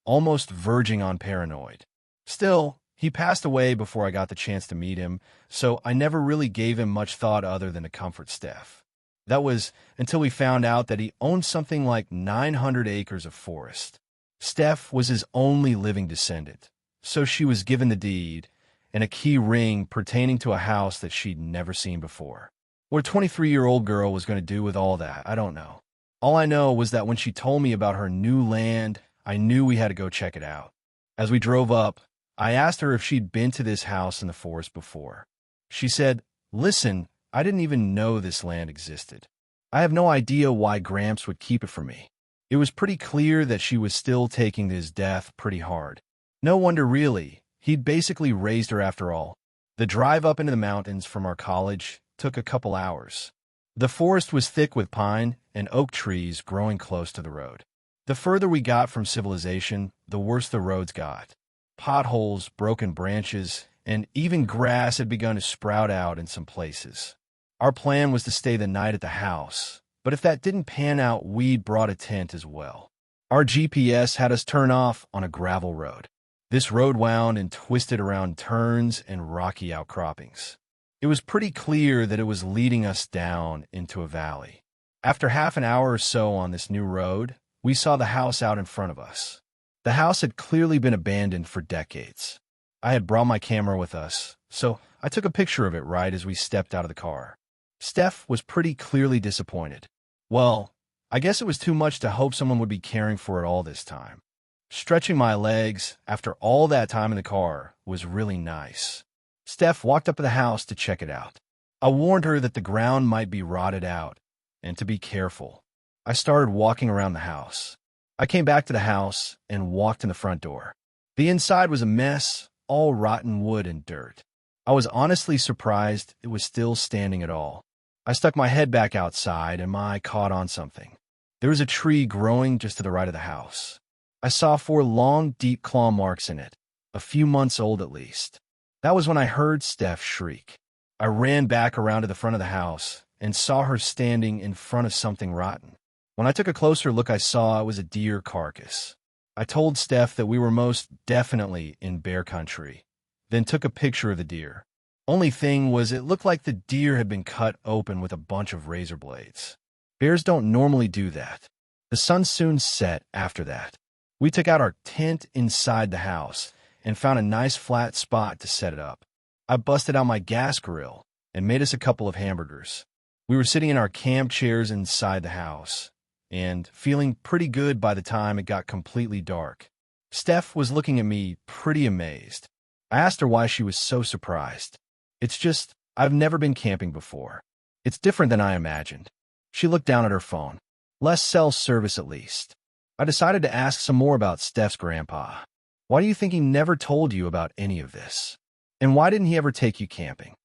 almost verging on paranoid. Still, He passed away before I got the chance to meet him, so I never really gave him much thought other than to comfort Steph. That was until we found out that he owned something like 900 acres of forest. Steph was his only living descendant, so she was given the deed and a key ring pertaining to a house that she'd never seen before. What a 23-year-old girl was going to do with all that, I don't know. All I know was that when she told me about her new land, I knew we had to go check it out. As we drove up, I asked her if she'd been to this house in the forest before. She said, "Listen, I didn't even know this land existed. I have no idea why Gramps would keep it from me." It was pretty clear that she was still taking his death pretty hard. No wonder really. He'd basically raised her after all. The drive up into the mountains from our college took a couple hours. The forest was thick with pine and oak trees growing close to the road. The further we got from civilization, the worse the roads got. Potholes, broken branches, and even grass had begun to sprout out in some places. Our plan was to stay the night at the house, but if that didn't pan out, we'd brought a tent as well. Our GPS had us turn off on a gravel road. This road wound and twisted around turns and rocky outcroppings. It was pretty clear that it was leading us down into a valley. After half an hour or so on this new road, we saw the house out in front of us. The house had clearly been abandoned for decades. I had brought my camera with us, so I took a picture of it right as we stepped out of the car. Steph was pretty clearly disappointed. Well, I guess it was too much to hope someone would be caring for it all this time. Stretching my legs after all that time in the car was really nice. Steph walked up to the house to check it out. I warned her that the ground might be rotted out and to be careful. I started walking around the house. I came back to the house and walked in the front door. The inside was a mess, all rotten wood and dirt. I was honestly surprised it was still standing at all. I stuck my head back outside and my eye caught on something. There was a tree growing just to the right of the house. I saw 4 long, deep claw marks in it, a few months old at least. That was when I heard Steph shriek. I ran back around to the front of the house and saw her standing in front of something rotten. When I took a closer look, I saw it was a deer carcass. I told Steph that we were most definitely in bear country, then took a picture of the deer. Only thing was it looked like the deer had been cut open with a bunch of razor blades. Bears don't normally do that. The sun soon set after that. We took out our tent inside the house and found a nice flat spot to set it up. I busted out my gas grill and made us a couple of hamburgers. We were sitting in our camp chairs inside the house and feeling pretty good by the time it got completely dark. Steph was looking at me pretty amazed. I asked her why she was so surprised. "It's just, I've never been camping before. It's different than I imagined." She looked down at her phone. "Less cell service at least." I decided to ask some more about Steph's grandpa. "Why do you think he never told you about any of this? And why didn't he ever take you camping?"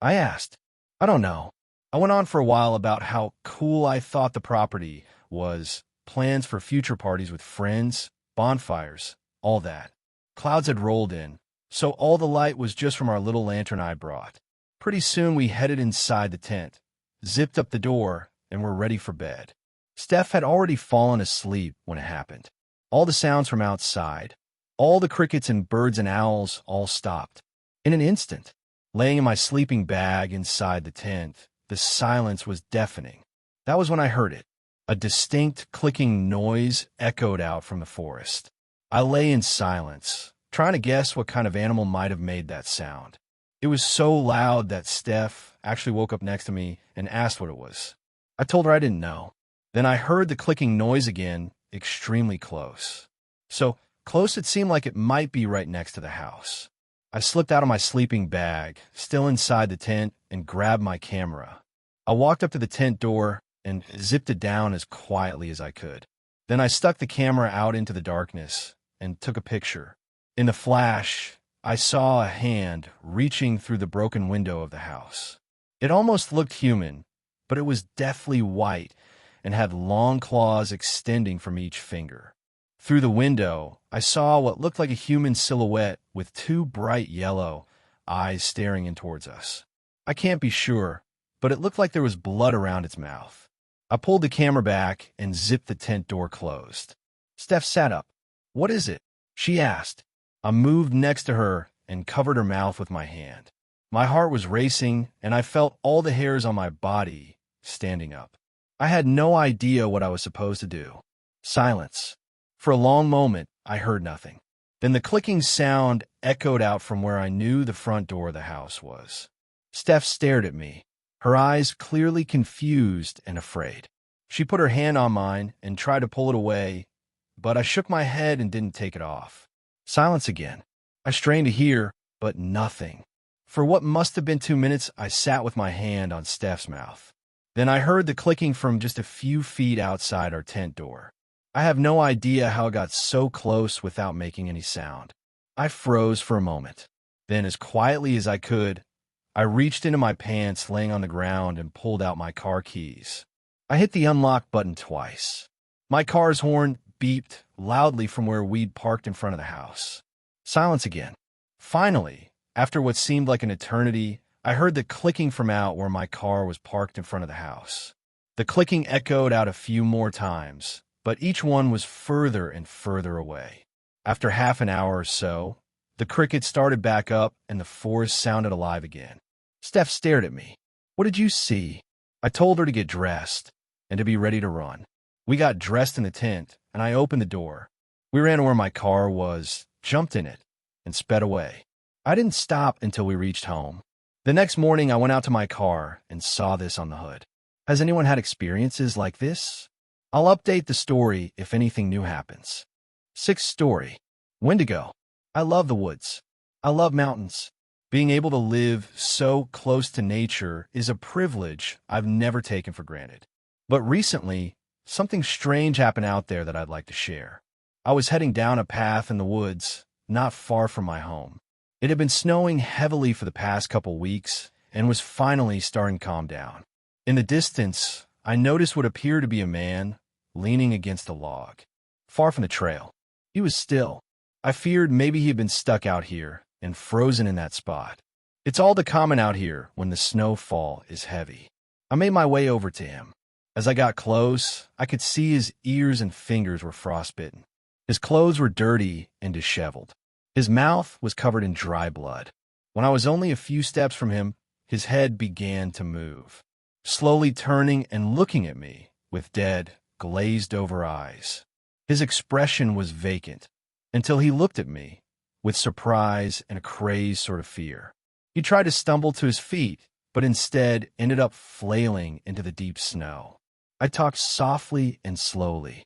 I asked. "I don't know." I went on for a while about how cool I thought the property was, plans for future parties with friends, bonfires, all that. Clouds had rolled in, so all the light was just from our little lantern I brought. Pretty soon we headed inside the tent, zipped up the door, and were ready for bed. Steph had already fallen asleep when it happened. All the sounds from outside, all the crickets and birds and owls all stopped. In an instant, laying in my sleeping bag inside the tent, the silence was deafening. That was when I heard it. A distinct clicking noise echoed out from the forest. I lay in silence, trying to guess what kind of animal might have made that sound. It was so loud that Steph actually woke up next to me and asked what it was. I told her I didn't know. Then I heard the clicking noise again, extremely close. So close it seemed like it might be right next to the house. I slipped out of my sleeping bag, still inside the tent, and grabbed my camera. I walked up to the tent door and zipped it down as quietly as I could. Then I stuck the camera out into the darkness and took a picture. In the flash, I saw a hand reaching through the broken window of the house. It almost looked human, but it was deathly white and had long claws extending from each finger. Through the window, I saw what looked like a human silhouette with 2 bright yellow eyes staring in towards us. I can't be sure, but it looked like there was blood around its mouth. I pulled the camera back and zipped the tent door closed. Steph sat up. "What is it?" she asked. I moved next to her and covered her mouth with my hand. My heart was racing, and I felt all the hairs on my body standing up. I had no idea what I was supposed to do. Silence. For a long moment, I heard nothing. Then the clicking sound echoed out from where I knew the front door of the house was. Steph stared at me, her eyes clearly confused and afraid. She put her hand on mine and tried to pull it away, but I shook my head and didn't take it off. Silence again. I strained to hear, but nothing. For what must have been 2 minutes, I sat with my hand on Steph's mouth. Then I heard the clicking from just a few feet outside our tent door. I have no idea how it got so close without making any sound. I froze for a moment. Then, as quietly as I could, I reached into my pants laying on the ground and pulled out my car keys. I hit the unlock button twice. My car's horn beeped loudly from where we'd parked in front of the house. Silence again. Finally, after what seemed like an eternity, I heard the clicking from out where my car was parked in front of the house. The clicking echoed out a few more times, but each one was further and further away. After half an hour or so, the crickets started back up and the forest sounded alive again. Steph stared at me. "What did you see?" I told her to get dressed and to be ready to run. We got dressed in the tent, and I opened the door. We ran to where my car was, jumped in it, and sped away. I didn't stop until we reached home. The next morning, I went out to my car and saw this on the hood. Has anyone had experiences like this? I'll update the story if anything new happens. Sixth story. Wendigo. I love the woods. I love mountains. Being able to live so close to nature is a privilege I've never taken for granted. But recently, something strange happened out there that I'd like to share. I was heading down a path in the woods, not far from my home. It had been snowing heavily for the past couple weeks and was finally starting to calm down. In the distance, I noticed what appeared to be a man leaning against a log, far from the trail. He was still. I feared maybe he had been stuck out here and frozen in that spot. It's all too common out here when the snowfall is heavy. I made my way over to him. As I got close, I could see his ears and fingers were frostbitten. His clothes were dirty and disheveled. His mouth was covered in dry blood. When I was only a few steps from him, his head began to move, slowly turning and looking at me with dead, glazed-over eyes. His expression was vacant until he looked at me with surprise and a crazed sort of fear. He tried to stumble to his feet, but instead ended up flailing into the deep snow. I talked softly and slowly.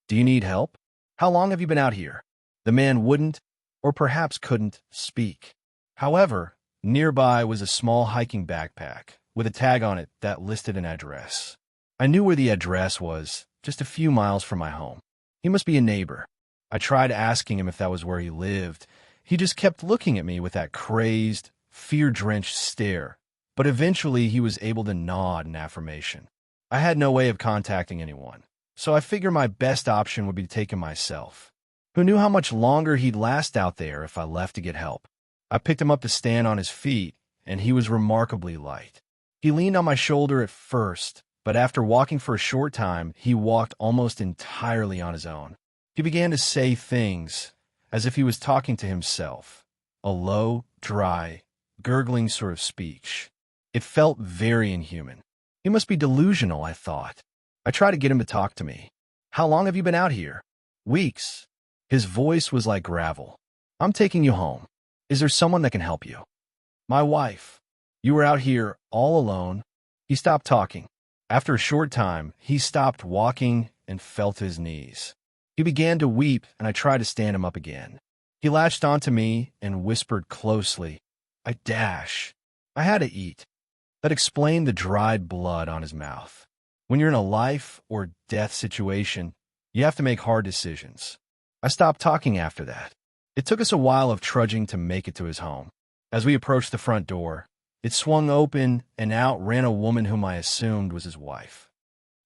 "Do you need help? How long have you been out here?" The man wouldn't, or perhaps couldn't, speak. However, nearby was a small hiking backpack with a tag on it that listed an address. I knew where the address was, just a few miles from my home. He must be a neighbor. I tried asking him if that was where he lived. He just kept looking at me with that crazed, fear-drenched stare, but eventually he was able to nod in affirmation. I had no way of contacting anyone, so I figured my best option would be to take him myself. Who knew how much longer he'd last out there if I left to get help? I picked him up to stand on his feet, and he was remarkably light. He leaned on my shoulder at first, but after walking for a short time, he walked almost entirely on his own. He began to say things as if he was talking to himself, a low, dry, gurgling sort of speech. It felt very inhuman. He must be delusional, I thought. I tried to get him to talk to me. "How long have you been out here?" "Weeks." His voice was like gravel. "I'm taking you home. Is there someone that can help you?" "My wife." "You were out here all alone?" He stopped talking. After a short time, he stopped walking and fell to his knees. He began to weep, and I tried to stand him up again. He latched onto me and whispered closely, "I dash." I had to eat. That explained the dried blood on his mouth. When you're in a life or death situation, you have to make hard decisions. I stopped talking after that. It took us a while of trudging to make it to his home. As we approached the front door, it swung open, and out ran a woman whom I assumed was his wife.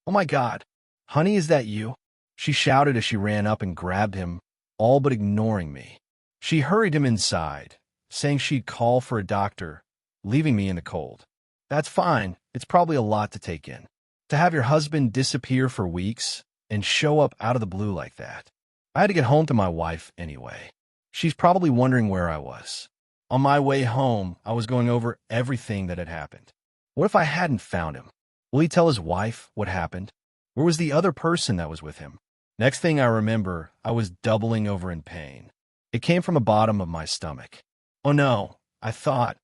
"Oh my God, honey, is that you?" She shouted as she ran up and grabbed him, all but ignoring me. She hurried him inside, saying she'd call for a doctor, leaving me in the cold. That's fine. It's probably a lot to take in. To have your husband disappear for weeks and show up out of the blue like that. I had to get home to my wife anyway. She's probably wondering where I was. On my way home, I was going over everything that had happened. What if I hadn't found him? Will he tell his wife what happened? Where was the other person that was with him? Next thing I remember, I was doubling over in pain. It came from the bottom of my stomach. Oh no, I thought.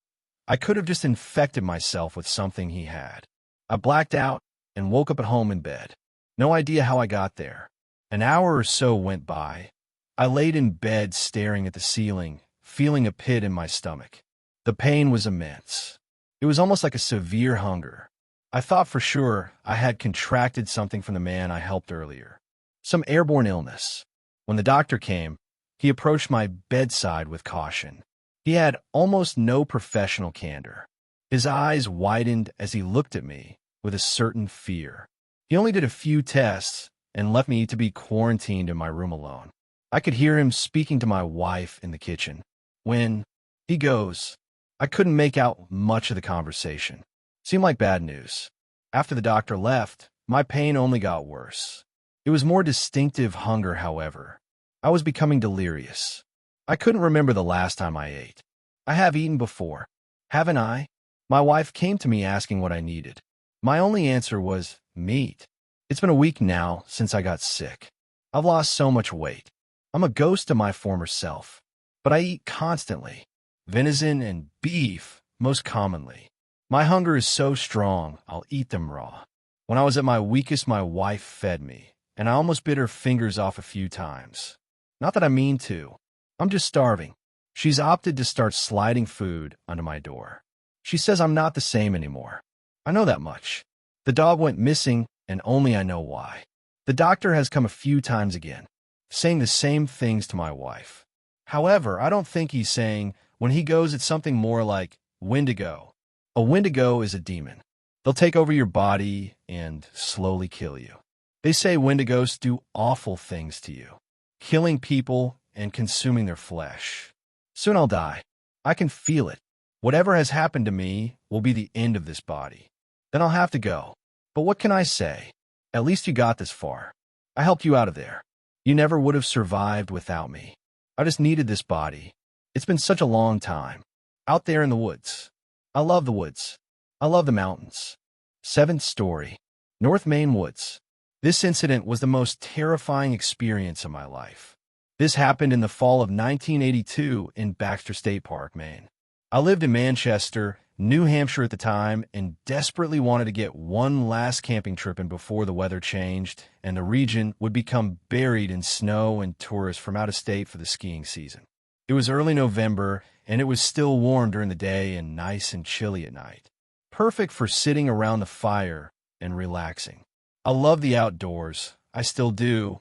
I could have just infected myself with something he had. I blacked out and woke up at home in bed. No idea how I got there. An hour or so went by. I laid in bed staring at the ceiling, feeling a pit in my stomach. The pain was immense. It was almost like a severe hunger. I thought for sure I had contracted something from the man I helped earlier. Some airborne illness. When the doctor came, he approached my bedside with caution. He had almost no professional candor. His eyes widened as he looked at me with a certain fear. He only did a few tests and left me to be quarantined in my room alone. I could hear him speaking to my wife in the kitchen. When he goes, I couldn't make out much of the conversation. Seemed like bad news. After the doctor left, my pain only got worse. It was more distinctive hunger, however. I was becoming delirious. I couldn't remember the last time I ate. I have eaten before, haven't I? My wife came to me asking what I needed. My only answer was meat. It's been a week now since I got sick. I've lost so much weight. I'm a ghost of my former self. But I eat constantly. Venison and beef, most commonly. My hunger is so strong, I'll eat them raw. When I was at my weakest, my wife fed me, and I almost bit her fingers off a few times. Not that I mean to. I'm just starving. She's opted to start sliding food under my door. She says I'm not the same anymore. I know that much. The dog went missing, and only I know why. The doctor has come a few times again, saying the same things to my wife. However, I don't think he's saying when he goes it's something more like Wendigo. A Wendigo is a demon. They'll take over your body and slowly kill you. They say Wendigos do awful things to you, killing people and consuming their flesh. Soon I'll die. I can feel it. Whatever has happened to me will be the end of this body. Then I'll have to go. But what can I say? At least you got this far. I helped you out of there. You never would have survived without me. I just needed this body. It's been such a long time. Out there in the woods. I love the woods. I love the mountains. 7th story. North Maine Woods. This incident was the most terrifying experience of my life. This happened in the fall of 1982 in Baxter State Park, Maine. I lived in Manchester, New Hampshire at the time, and desperately wanted to get one last camping trip in before the weather changed and the region would become buried in snow and tourists from out of state for the skiing season. It was early November, and it was still warm during the day and nice and chilly at night. Perfect for sitting around the fire and relaxing. I love the outdoors. I still do.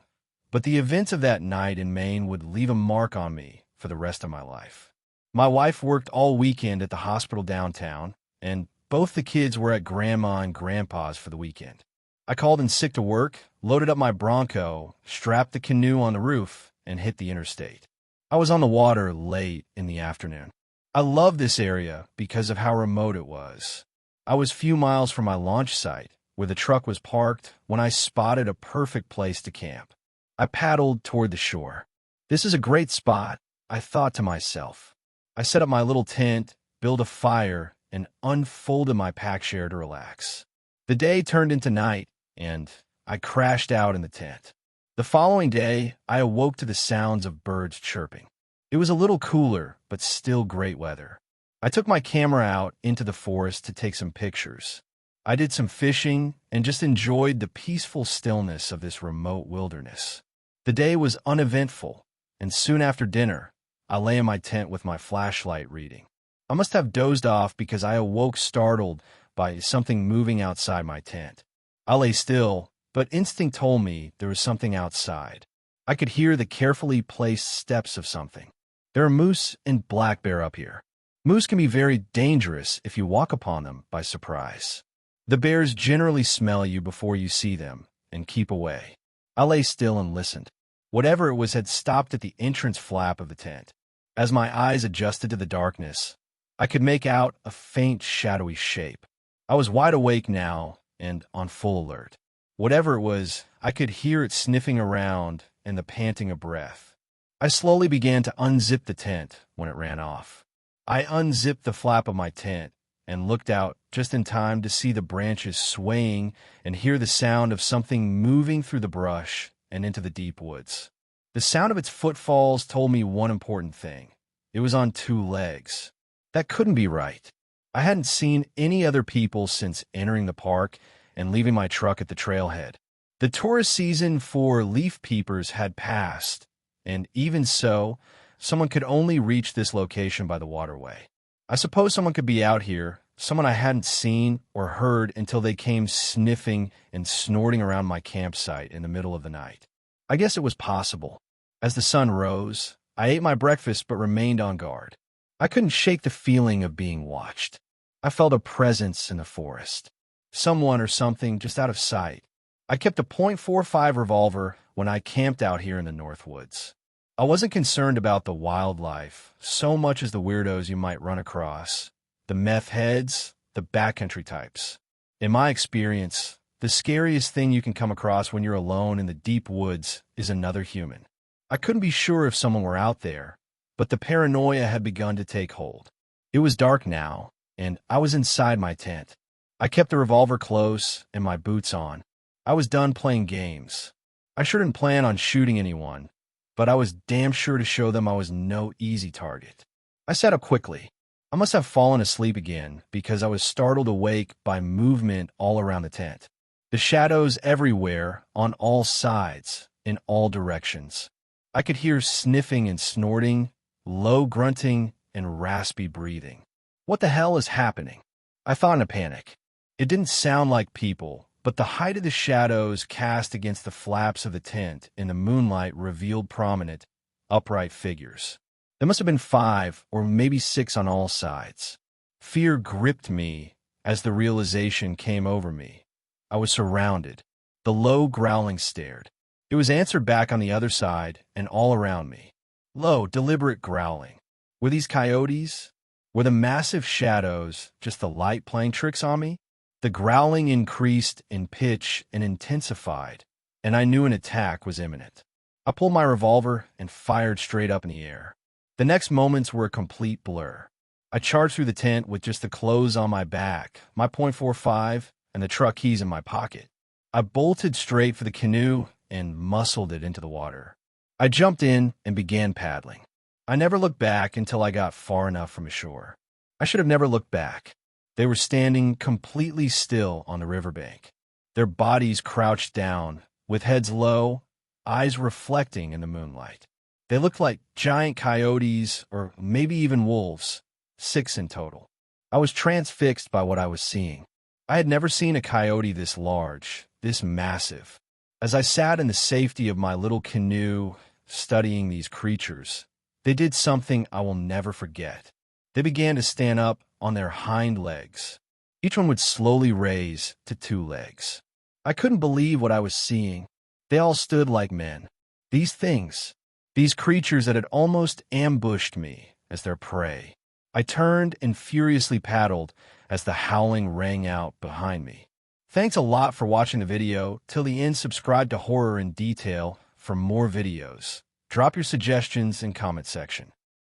But the events of that night in Maine would leave a mark on me for the rest of my life. My wife worked all weekend at the hospital downtown, and both the kids were at Grandma and Grandpa's for the weekend. I called in sick to work, loaded up my Bronco, strapped the canoe on the roof, and hit the interstate. I was on the water late in the afternoon. I loved this area because of how remote it was. I was few miles from my launch site, where the truck was parked, when I spotted a perfect place to camp. I paddled toward the shore. This is a great spot, I thought to myself. I set up my little tent, built a fire, and unfolded my pack chair to relax. The day turned into night, and I crashed out in the tent. The following day, I awoke to the sounds of birds chirping. It was a little cooler, but still great weather. I took my camera out into the forest to take some pictures. I did some fishing and just enjoyed the peaceful stillness of this remote wilderness. The day was uneventful, and soon after dinner, I lay in my tent with my flashlight reading. I must have dozed off because I awoke startled by something moving outside my tent. I lay still, but instinct told me there was something outside. I could hear the carefully placed steps of something. There are moose and black bear up here. Moose can be very dangerous if you walk upon them by surprise. The bears generally smell you before you see them and keep away. I lay still and listened. Whatever it was had stopped at the entrance flap of the tent. As my eyes adjusted to the darkness, I could make out a faint, shadowy shape. I was wide awake now and on full alert. Whatever it was, I could hear it sniffing around and the panting of breath. I slowly began to unzip the tent when it ran off. I unzipped the flap of my tent and looked out just in time to see the branches swaying and hear the sound of something moving through the brush and into the deep woods. The sound of its footfalls told me one important thing. It was on two legs. That couldn't be right. I hadn't seen any other people since entering the park and leaving my truck at the trailhead. The tourist season for leaf peepers had passed, and even so, someone could only reach this location by the waterway. I suppose someone could be out here, someone I hadn't seen or heard until they came sniffing and snorting around my campsite in the middle of the night. I guess it was possible. As the sun rose, I ate my breakfast but remained on guard. I couldn't shake the feeling of being watched. I felt a presence in the forest. Someone or something just out of sight. I kept a .45 revolver when I camped out here in the North Woods. I wasn't concerned about the wildlife so much as the weirdos you might run across, the meth heads, the backcountry types. In my experience, the scariest thing you can come across when you're alone in the deep woods is another human. I couldn't be sure if someone were out there, but the paranoia had begun to take hold. It was dark now, and I was inside my tent. I kept the revolver close and my boots on. I was done playing games. I shouldn't plan on shooting anyone, but I was damn sure to show them I was no easy target. I sat up quickly. I must have fallen asleep again because I was startled awake by movement all around the tent. The shadows everywhere, on all sides, in all directions. I could hear sniffing and snorting, low grunting, and raspy breathing. What the hell is happening? I thought in a panic. It didn't sound like people, but the height of the shadows cast against the flaps of the tent in the moonlight revealed prominent, upright figures. There must have been 5 or maybe 6 on all sides. Fear gripped me as the realization came over me. I was surrounded. The low growling stared. It was answered back on the other side and all around me. Low, deliberate growling. Were these coyotes? Were the massive shadows just the light playing tricks on me? The growling increased in pitch and intensified, and I knew an attack was imminent. I pulled my revolver and fired straight up in the air. The next moments were a complete blur. I charged through the tent with just the clothes on my back, my .45, and the truck keys in my pocket. I bolted straight for the canoe and muscled it into the water. I jumped in and began paddling. I never looked back until I got far enough from ashore. I should have never looked back. They were standing completely still on the riverbank, their bodies crouched down, with heads low, eyes reflecting in the moonlight. They looked like giant coyotes or maybe even wolves, 6 in total. I was transfixed by what I was seeing. I had never seen a coyote this large, this massive. As I sat in the safety of my little canoe, studying these creatures, they did something I will never forget. They began to stand up on their hind legs. Each one would slowly raise to 2 legs. I couldn't believe what I was seeing. They all stood like men. These things, these creatures that had almost ambushed me as their prey. I turned and furiously paddled as the howling rang out behind me. Thanks a lot for watching the video. Till the end, subscribe to Horror in Detail for more videos. Drop your suggestions in comment section.